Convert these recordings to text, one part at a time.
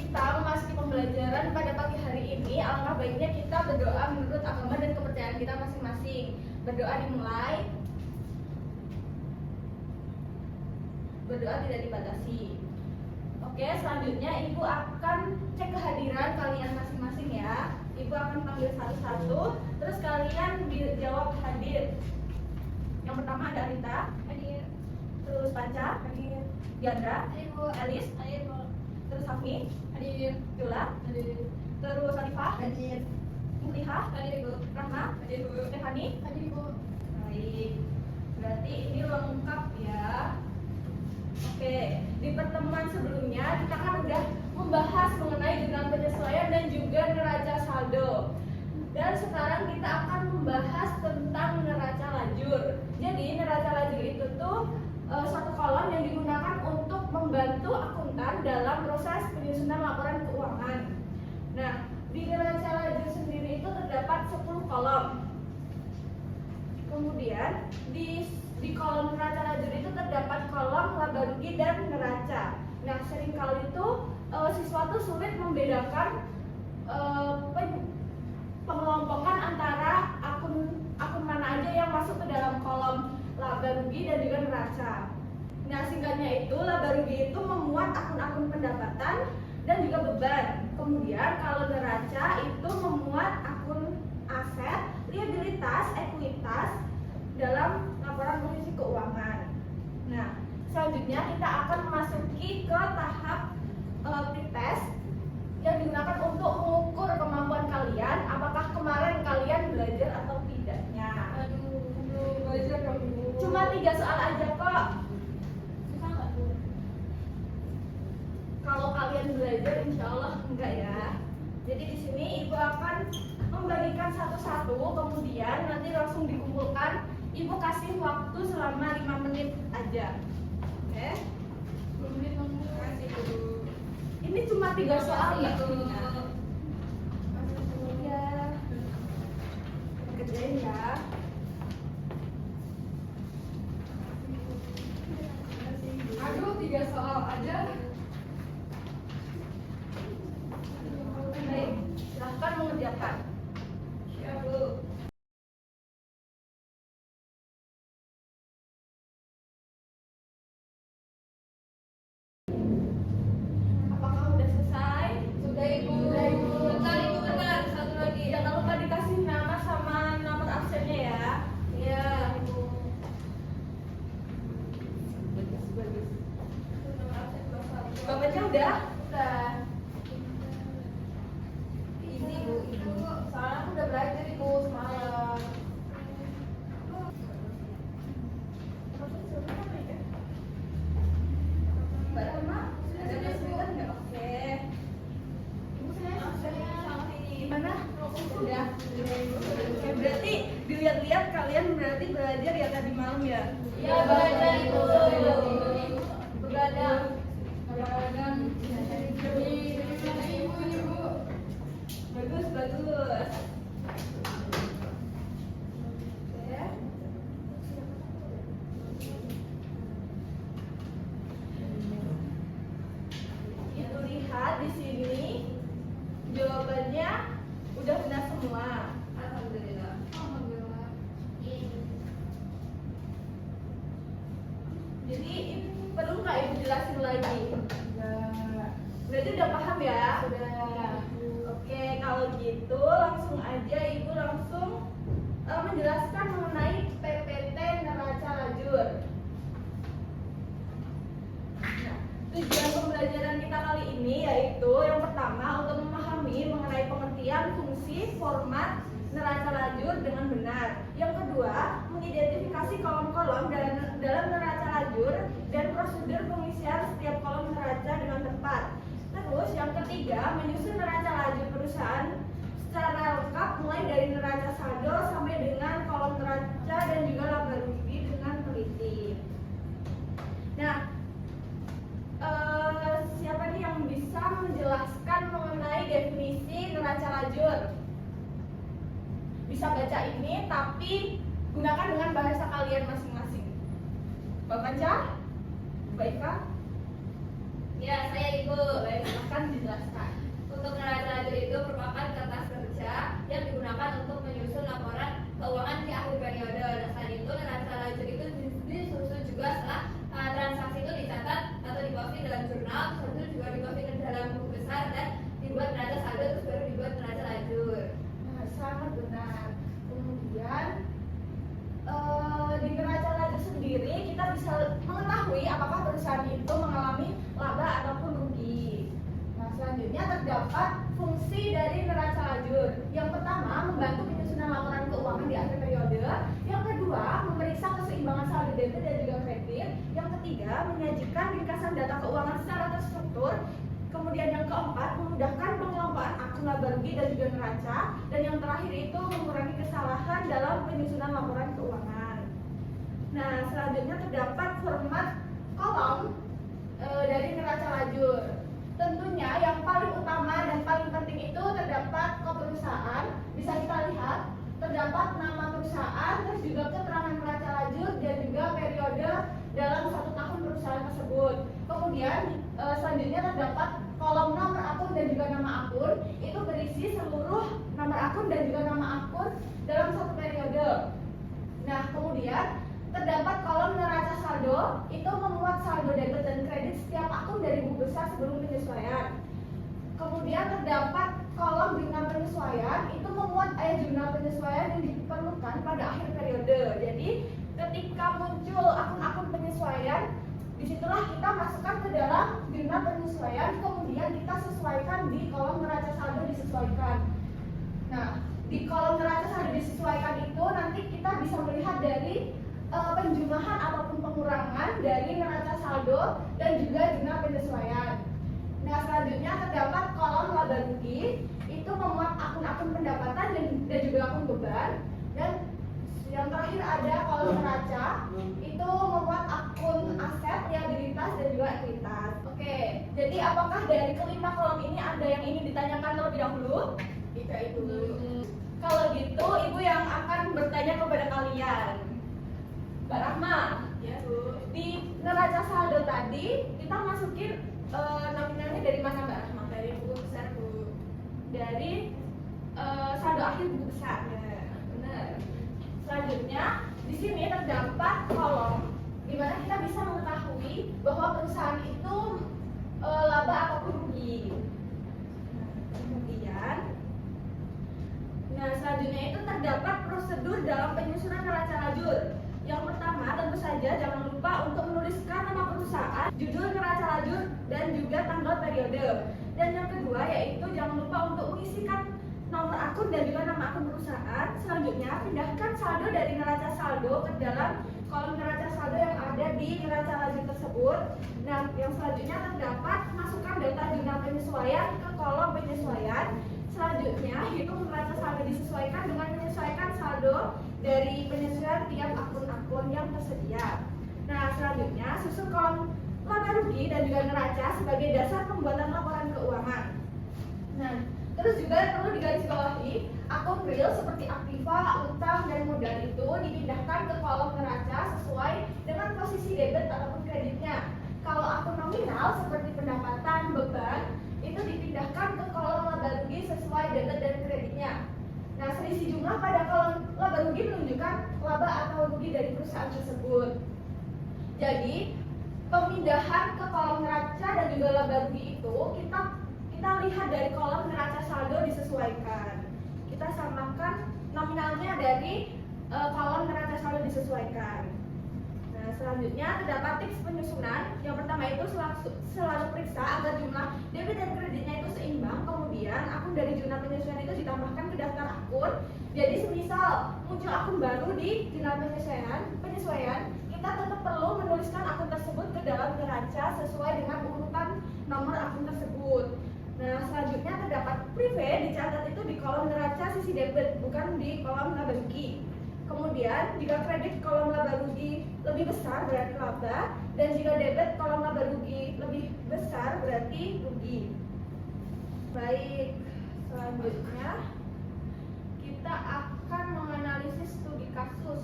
kita memasuki pembelajaran pada pagi hari ini, alangkah baiknya kita berdoa menurut agama dan kepercayaan kita masing-masing. Berdoa dimulai. Berdoa tidak dibatasi. Oke, selanjutnya Ibu akan cek kehadiran kalian masing-masing ya. Ibu akan panggil satu-satu, terus kalian dijawab hadir. Yang pertama ada Rita, hadir. Terus Panca, hadir. Diandra, hadir Bu. Elis, hadir Bu. Terus Safi, hadir. Jula, hadir. Terus Arifah, hadir. Muliha, hadir Bu. Rahma, hadir Bu. Stefani, hadir Bu. Baik, berarti ini lengkap ya. Oke, di pertemuan sebelumnya kita kan udah membahas mengenai jurnal penyesuaian dan juga neraca saldo. Dan sekarang kita akan membahas tentang neraca lajur. Jadi neraca lajur itu tuh satu kolom yang digunakan untuk membantu akuntan dalam proses penyusunan laporan keuangan. Nah, di neraca lajur sendiri itu terdapat 10 kolom. Kemudian di kolom neraca lajur itu terdapat kolom laba rugi dan neraca. Nah, seringkali itu siswa tuh sulit membedakan pengelompokan antara akun mana aja yang masuk ke dalam kolom laba rugi dan juga neraca. Nah, singkatnya itu laba rugi itu memuat akun-akun pendapatan dan juga beban. Kemudian kalau neraca itu memuat akun aset, liabilitas, ekuitas dalam laporan kondisi keuangan. Nah, selanjutnya kita akan memasuki ke tahap pretest yang digunakan untuk mengukur kemampuan kalian, apakah kemarin kalian belajar atau tidaknya. Belum belajar dong Bu. Cuma 3 soal aja kok. Susah nggak Bu? Kalau kalian belajar, insya Allah enggak ya. Jadi di sini Ibu akan membagikan satu-satu, kemudian nanti langsung dikumpulkan. Ibu kasih waktu selama 5 menit aja. Oke? 10 menit dong Bu. Kasih Bu. Ini cuma 3 soal ya. Iya. Kerjain ya. Aduh, 3 soal aja. Baik, silahkan mengerjakan. Ya Bu. Apakah udah selesai? Sudah Ibu. Bentar Ibu, bentar. Satu lagi. Jangan lupa dikasih nama sama nomor absennya ya. Iya Ibu. Bagus. Bapaknya udah? Udah. Ini Bu, Ibu. Soalnya aku udah belajar Ibu semalam. Mbak Rama, ada kesulitan nggak? Oke. Ibu saya sama ini. Gimana? Udah. Oke, berarti dilihat-lihat kalian berarti belajar ya tadi malam ya? Iya belajar Ibu. Begadang. Begadang. Ibu ini Bu. Bagus, bagus. Oke. Ibu lihat di sini jawabannya udah benar semua. Alhamdulillah. Alhamdulillah. Jadi perlu nggak Ibu jelasin lagi? Sudah. Berarti udah paham ya? Sudah. Oke, kalau gitu langsung aja Ibu langsung menjelaskan mengenai PPT neraca lajur. Nah, tujuan pembelajaran kita kali ini yaitu yang pertama untuk memahami mengenai pengertian fungsi, format neraca lajur dengan benar. Yang kedua, mengidentifikasi kolom-kolom dalam neraca lajur dan prosedur pengisian setiap kolom neraca dengan tepat. Terus yang ketiga, menyusun neraca lajur perusahaan secara lengkap mulai dari neraca saldo sampai dengan kolom neraca dan juga laba rugi dengan teliti. Nah, siapa nih yang bisa menjelaskan mengenai definisi neraca lajur? Bisa baca ini, tapi gunakan dengan bahasa kalian masing-masing. Mbak Panca? Mbak Ika? Ya, saya Ibu. Baik, silahkan dijelaskan. saldo juga dimasukin ke dalam buku besar dan dibuat neraca saldo terus baru dibuat neraca lajur. Nah, sangat benar. Kemudian di neraca lajur sendiri kita bisa mengetahui apakah perusahaan itu mengalami laba ataupun rugi. Nah, selanjutnya terdapat fungsi dari neraca lajur. Yang pertama, membantu penyusunan laporan keuangan di akhir periode. Yang kedua, memeriksa keseimbangan saldo debit dan juga kredit. Yang ketiga, menyajikan ringkasan data keuangan secara terstruktur. Kemudian yang keempat, memudahkan pengelompokan akun laba rugi dan juga neraca. Dan yang terakhir itu mengurangi kesalahan dalam penyusunan laporan keuangan. Nah, selanjutnya terdapat format kolom dari neraca lajur. Tentunya yang paling utama dan paling penting itu terdapat kode perusahaan. Bisa kita lihat, terdapat nama perusahaan, terus juga keterangan neraca lajur dan juga periode dalam 1 tahun perusahaan tersebut. Kemudian selanjutnya terdapat kolom nomor akun dan juga nama akun. Itu berisi seluruh nomor akun dan juga nama akun dalam 1 periode. Nah, kemudian terdapat kolom neraca saldo, itu memuat saldo debit dan kredit setiap akun dari buku besar sebelum penyesuaian. Kemudian terdapat kolom jurnal penyesuaian, itu memuat jurnal penyesuaian yang diperlukan pada akhir periode. Jadi ketika muncul akun-akun penyesuaian, disitulah kita masukkan ke dalam jurnal penyesuaian, kemudian kita sesuaikan di kolom neraca saldo disesuaikan. Nah, di kolom neraca saldo disesuaikan itu nanti kita bisa melihat dari penjumlahan ataupun pengurangan dari neraca saldo dan juga jurnal penyesuaian. Nah, selanjutnya terdapat kolom laba rugi, itu memuat akun-akun pendapatan dan juga akun beban. Dan yang terakhir ada kolom neraca, itu memuat akun aset, liabilitas dan juga ekuitas. Oke, jadi apakah dari kelima kolom ini ada yang ingin ditanyakan terlebih dahulu? Tidak itu. Kalau gitu, ibu yang akan bertanya kepada kalian. Mbak Rahma, Ya, Bu. di neraca saldo tadi kita masukin nominalnya dari mana, Mbak Rahma? Dari buku besar, Bu. Dari saldo akhir buku besar. Benar. Selanjutnya di sini terdapat kolom di mana kita bisa mengetahui bahwa perusahaan itu laba ataupun rugi. Kemudian, nah selanjutnya itu terdapat prosedur dalam penyusunan neraca lajur. Yang pertama, tentu saja jangan lupa untuk menuliskan nama perusahaan, judul neraca lajur, dan juga tanggal periode. Dan yang kedua yaitu jangan lupa untuk mengisikan nomor akun dan juga nama akun perusahaan. Selanjutnya, pindahkan saldo dari neraca saldo ke dalam kolom neraca saldo yang ada di neraca lajur tersebut. Nah, yang selanjutnya terdapat masukkan data jurnal penyesuaian ke kolom penyesuaian. Selanjutnya, hitung neraca saldo disesuaikan dengan menyesuaikan saldo dari penyesuaian tiap akun-akun yang tersedia. Nah, selanjutnya susun kolom laba rugi dan juga neraca sebagai dasar pembuatan laporan keuangan. Nah, terus juga perlu digarisbawahi, akun real seperti aktiva, utang, dan modal itu dipindahkan ke kolom neraca sesuai dengan posisi debit ataupun kreditnya. Kalau akun nominal seperti pendapatan, beban, itu dipindahkan ke kolom laba rugi sesuai debit dan kreditnya. Nah, selisih jumlah pada kolom laba rugi menunjukkan laba atau rugi dari perusahaan tersebut. Jadi, pemindahan ke kolom neraca dan juga laba rugi itu kita lihat dari kolom neraca saldo disesuaikan. Kita samakan nominalnya dari kolom neraca saldo disesuaikan. Nah, selanjutnya terdapat tips penyusunan. Yang pertama itu selalu periksa agar jumlah debit dan kreditnya itu seimbang. Kemudian akun dari jurnal penyesuaian itu ditambahkan ke daftar akun. Jadi semisal muncul akun baru di jurnal penyesuaian, kita tetap perlu menuliskan akun tersebut ke dalam neraca sesuai dengan urutan nomor akun tersebut. Nah, selanjutnya terdapat prive dicatat itu di kolom neraca sisi debit, bukan di kolom laba rugi. Kemudian, jika kredit kolom laba rugi lebih besar berarti laba, dan jika debit kolom laba rugi lebih besar berarti rugi. Baik, selanjutnya kita akan menganalisis studi kasus.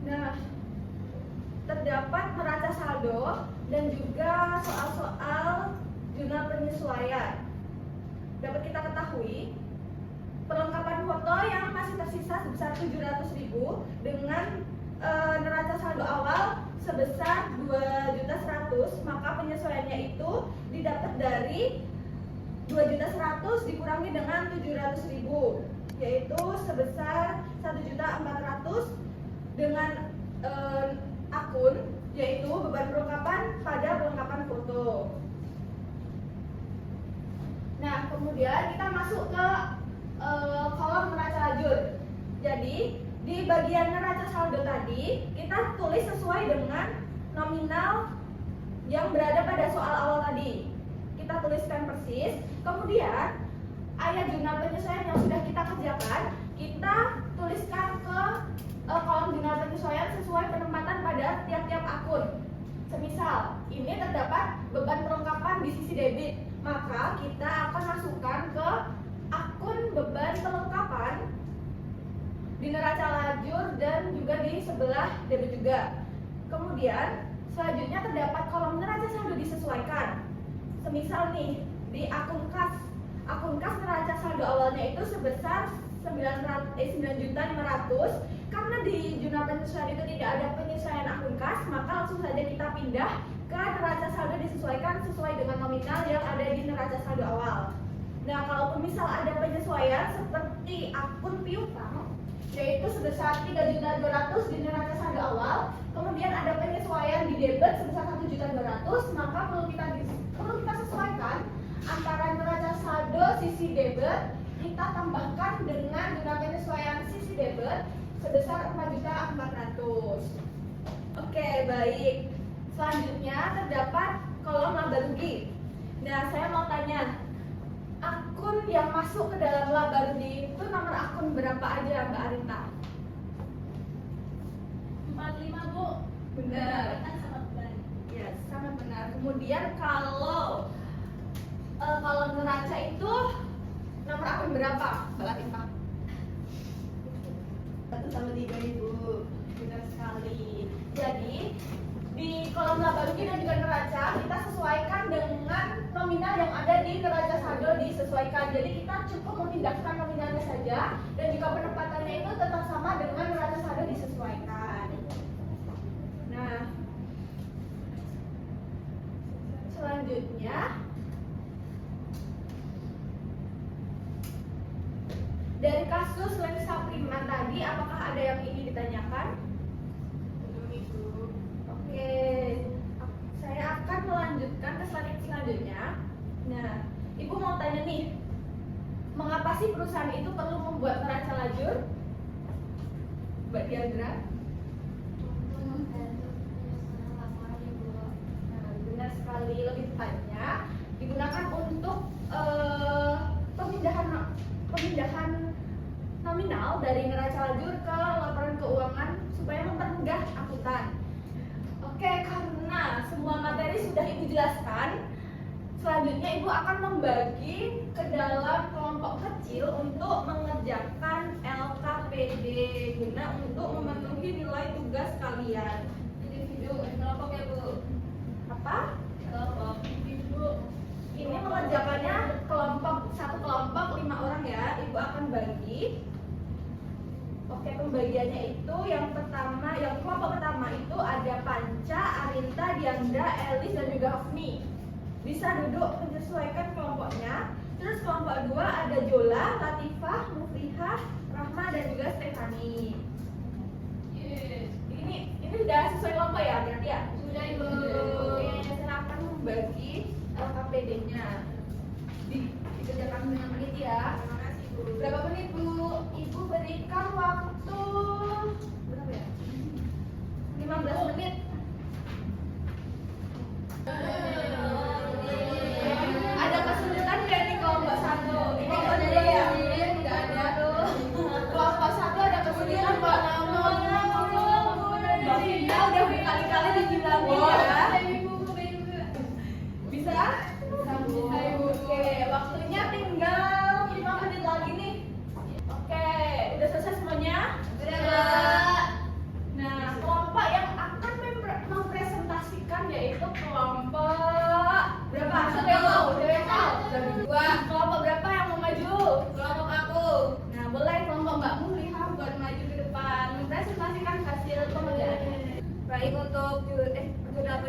Nah, terdapat neraca saldo dan juga soal-soal jurnal penyesuaian. Dapat kita ketahui perlengkapan foto yang masih tersisa sebesar 700.000 dengan neraca saldo awal sebesar 2.100.000, maka penyesuaiannya itu didapat dari 2.100.000 dikurangi dengan 700.000, yaitu sebesar 1.400.000 dengan akun, yaitu beban perlengkapan pada perlengkapan foto. Nah, kemudian kita masuk ke kolom neraca lajur. Jadi di bagian neraca saldo tadi kita tulis sesuai dengan nominal yang berada pada soal awal tadi. Kita tuliskan persis. Kemudian ayat jurnal penyesuaian yang sudah kita kerjakan kita tuliskan ke kolom jurnal penyesuaian sesuai penempatan pada tiap-tiap akun. Semisal ini terdapat beban perlengkapan di sisi debit, maka kita akan masukkan ke akun beban perlengkapan di neraca lajur dan juga di sebelah debit juga. Kemudian selanjutnya terdapat kolom neraca saldo disesuaikan. Semisal nih di akun kas neraca saldo awalnya itu sebesar 9.500.000. Karena di jurnal penyesuaian itu tidak ada penyesuaian akun kas, maka langsung saja kita pindah ke neraca saldo disesuaikan sesuai dengan nominal yang ada di neraca saldo awal. Nah, kalaupun misal ada penyesuaian seperti akun piutang, yaitu sebesar 3.200.000 di neraca saldo awal, kemudian ada penyesuaian di debit sebesar 1.200.000, maka perlu kita sesuaikan antara neraca saldo sisi debit kita tambahkan dengan jurnal penyesuaian sisi debit sebesar 4.400.000. Oke, baik. Selanjutnya terdapat kolom laba rugi. Nah, saya mau tanya, akun yang masuk ke dalam laba rugi itu nomor akun berapa aja, Mbak Arinta? 45, Bu. Benar. Kan sama beban. Ya, sangat benar. Kemudian kalau neraca itu nomor akun berapa, Mbak Arinta? 1/3.000. Benar sekali. Jadi di kolom laba rugi dan juga neraca kita sesuaikan dengan nominal yang ada di neraca saldo disesuaikan. Jadi kita cukup memindahkan nominalnya saja dan juga penempatannya itu tetap sama dengan neraca saldo disesuaikan. Nah, selanjutnya dari kasus lensa prima tadi, apakah ada yang ingin ditanyakan? Oke, saya akan melanjutkan ke slide selanjutnya. Nah, Ibu mau tanya nih, mengapa sih perusahaan itu perlu membuat neraca lajur? Mbak Diandra? Nah, benar sekali, lebih tepatnya digunakan untuk pemindahan nominal dari neraca lajur ke laporan keuangan supaya mempermudah akuntan. Oke, karena semua materi sudah Ibu jelaskan, selanjutnya Ibu akan membagi ke dalam kelompok kecil untuk mengerjakan LKPD guna untuk memenuhi nilai tugas kalian. Individu, kelompok ya, Bu. Apa? Kelompok individu. Ini mengerjakannya satu kelompok 5 orang ya. Ibu akan bagi. Oke, pembagiannya itu yang kelompok pertama itu ada Panca, Arinta, Diandra, Elis, dan juga Hafni. Bisa duduk menyesuaikan kelompoknya. Terus kelompok 2 ada Jola, Latifah, Mufrihah, Rahma, dan juga Stefani. Yes. Ini sudah sesuai kelompok ya berarti ya? Sudah, Ibu. Oke, saya akan membagi LKPD-nya. Dikerjakan dengan menit ya. Terima kasih, Bu. Berapa menit, Bu? Ibu berikan waktu berapa ya? 15 menit. Ada kesulitan nggak nih kelompok 1? Ini kelompok 2 ya? Nggak ada tuh. Kelompok 1 ada kesulitan Mbak Mbak Vina udah berkali-kali dibilangin ya. Bisa? Oke, waktunya tinggal 5 menit lagi nih. Oke, udah selesai semuanya? Udah. Baik, untuk jurnal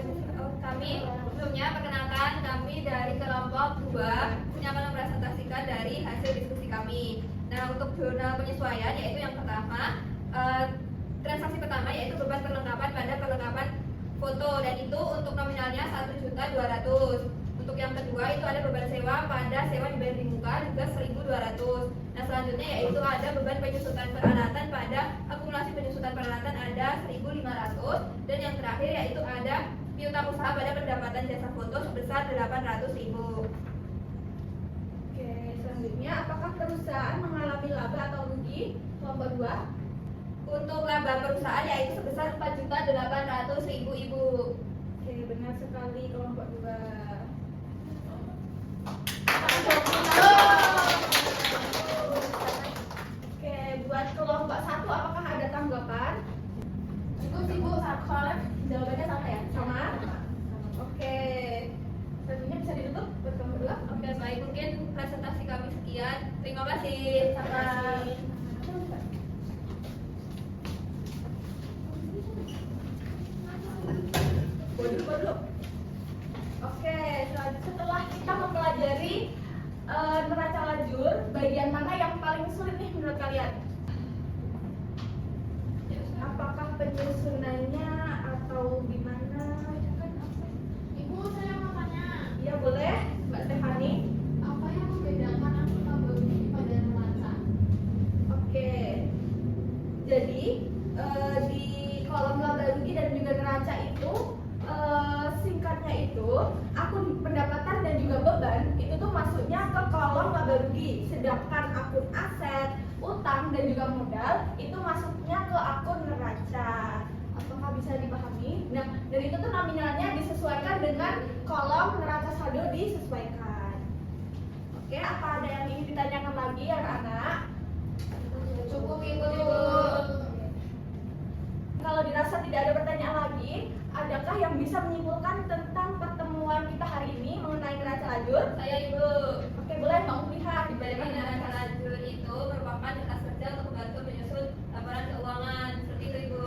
kami sebelumnya perkenalkan kami dari kelompok 2 punya akan mempresentasikan dari hasil diskusi kami. Nah, untuk jurnal penyesuaian yaitu yang pertama transaksi pertama yaitu beban perlengkapan pada perlengkapan foto, dan itu untuk nominalnya 1.200.000. Untuk yang kedua itu ada beban sewa pada sewa dibayar di muka juga 1.200. Nah, selanjutnya yaitu ada beban penyusutan peralatan pada akumulasi penyusutan peralatan ada 1.500, dan yang terakhir yaitu ada piutang usaha pada pendapatan jasa foto sebesar 800.000. Oke, selanjutnya apakah perusahaan mengalami laba atau rugi? Kelompok 2. Untuk laba perusahaan yaitu sebesar 4.800.000, Ibu. Oke, benar sekali kelompok 2. Oke, buat kelompok 1 apakah ada tanggapan? Cukup, Ibu, soalnya jawabannya sama ya? Sama? Oke. Selanjutnya bisa ditutup buat kelompok 2. Oke, baik, mungkin presentasi kami sekian. Terima kasih. Sama. Dulu. Oke, setelah kita mempelajari neraca lajur, bagian mana yang paling sulit nih menurut kalian? Apakah penyusunannya atau gimana? Ibu, saya mau tanya, Iya boleh, Mbak Stefani. apa yang membedakan angka laba rugi pada neraca? Oke, jadi di kolom laba rugi dan juga neraca itu singkatnya itu akun pendapatan dan juga beban itu tuh masuknya ke kolom laba rugi, sedangkan akun aset, utang dan juga modal itu masuknya ke akun neraca. Apakah bisa dipahami? Nah, dan itu tuh nominalnya disesuaikan dengan kolom neraca saldo disesuaikan. Oke, apa ada yang ingin ditanyakan lagi anak-anak? Cukup, Ibu. Kalau dirasa tidak ada pertanyaan lagi, adakah yang bisa menyimpulkan tentang pertemuan kita hari ini mengenai neraca lajur? Saya, Ibu. Oke, boleh Bang lihat. Dibagi neraca lajur itu merupakan kertas kerja untuk membantu menyusun laporan keuangan. Seperti itu, Ibu.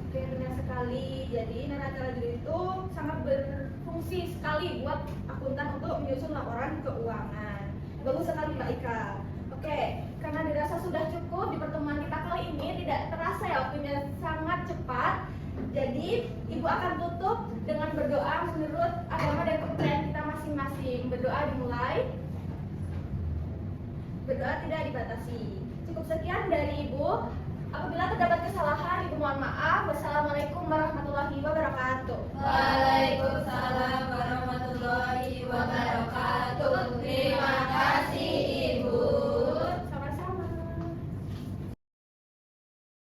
Oke, benar sekali. Jadi neraca lajur itu sangat berfungsi sekali buat akuntan untuk menyusun laporan keuangan. Bagus sekali Mbak Ika. Oke, karena dirasa sudah cukup di pertemuan kita kali ini, tidak terasa ya waktunya sangat cepat. Jadi Ibu akan tutup dengan berdoa menurut agama dan kepercayaan kita masing-masing. Berdoa dimulai. Berdoa tidak dibatasi. Cukup sekian dari Ibu. Apabila terdapat kesalahan, Ibu mohon maaf. Wassalamualaikum warahmatullahi wabarakatuh. Waalaikumsalam warahmatullahi wabarakatuh. Terima kasih,